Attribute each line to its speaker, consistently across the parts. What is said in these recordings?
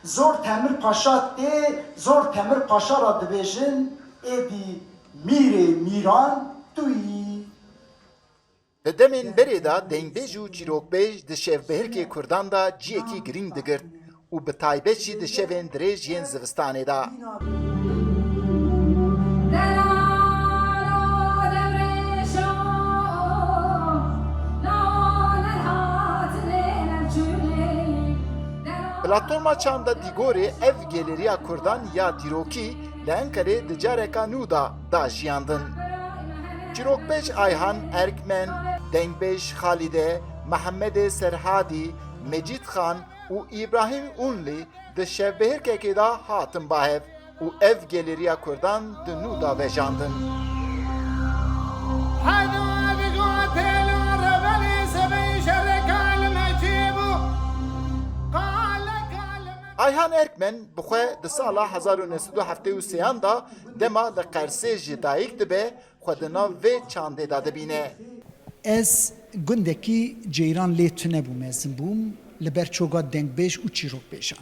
Speaker 1: Zor Temir Paşa te, Zor Temir Paşa ra dibêjin êdî mîrê mîran tuyî.
Speaker 2: Li demên berê da dengbêj û çîrokbêj di şevbehirkê Kurdan da ciyekî girîng digirt û bi taybet jî di şevên dirêj yên zivistanê da. Platforma çanda dîgorê ev geleriya Kurdan ya dîrokî li Enqerê di careka nû da dajiyandin. Çîrokbêj Ayhan Erkmen, dengbêj Xalide, Mehemedê Serhadî, Mecîd Xan û İbrahim Unlî di şevbehirkekê da hatin bahev û ev geleriya Kurdan di nû da vejandin. Ayhan Erkmen bi xwe di sala 1973 da dema li Qersê ji dayîk dibe xwe di nav vê çandê da dibîne.
Speaker 3: Ez gundekî ceyran lê tune bûm mezin bûm li ber çoga dengbêj û çîrokbêjan.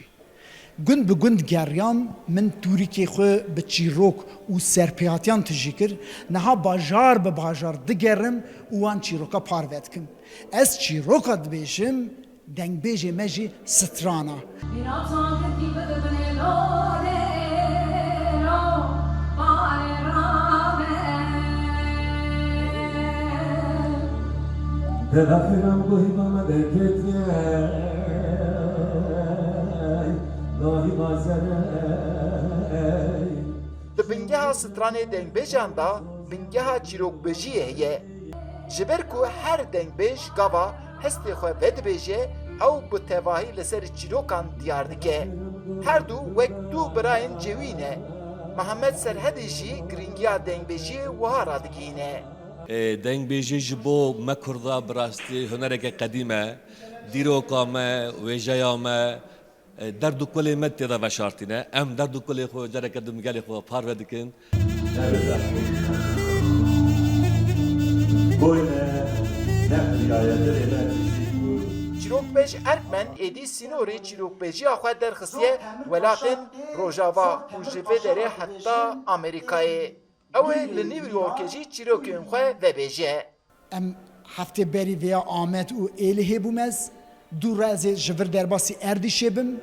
Speaker 3: Gund bi gund geriyan min tûrîkê xwe bi çîrok û serpêhatiyan tijî kir, niha bajar bi bajar digerim û wan çîroka parve dikim. Ez çîroka dibêjim, dengbêjê me jî strana.
Speaker 2: Di bingeha stranê dengbêjan da bingeha çîrokbêjiyê heye. Ji ber ku her dengbêj gava hestê xwe vedibêje ew bi tevahî li ser çîrokan diyar dike. Her du wek du birayên cewî ne. Mehemed Serhedê jî giringiya dengbêjiyê wiha radigihîne.
Speaker 4: Dengbêjî ji bo me Kurda bi rastî hunereke qedîm e, dîroka me, wêjeya me, derd û kulê me tê de veşartîne. Em derd û kulê xwe careke di gelê xwe parve dikin.
Speaker 2: Çîrokbêj Erkmen êdî sînorê çîrokbêjiya xwe derxistiye welatên Rojava û ji vê derê heta Amerîkayê. Ew ê li New Yorkê jî çîrokên xwe vebêje.
Speaker 3: Em heftê berî vêya Amed û Êlihê hebûm ez, du rezê ji vir derbasî Erdîşê bim,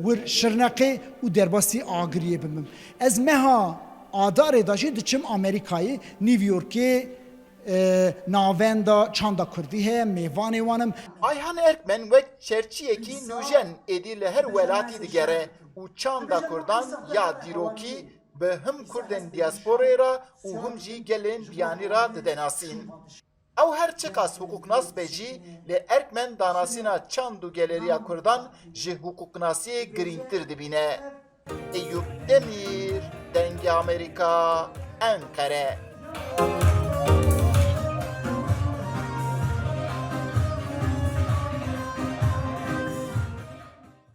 Speaker 3: wir Şirneqê û derbasî Agiriyê bimim. Ez meha adarê da jî diçim Amerîkayê, New Yorkê, navenda çanda Kurdî heye, mêvanê wan im.
Speaker 2: Ayhan Erkmen wek çerçiyekî nûjen êdî li her welatî digere û çanda Kurdan ya dîrokî bi him Kurdên diasporayê ra û him jî gelên biyanî ra didenasîn. Ew her çi qas hukuknas be jî li Erkmen danasîna çand û geleriya Kurdan ji hukuknasiyê girîngtir dibîne. Eyüp Demir, Dengê Amerîka, Enqere.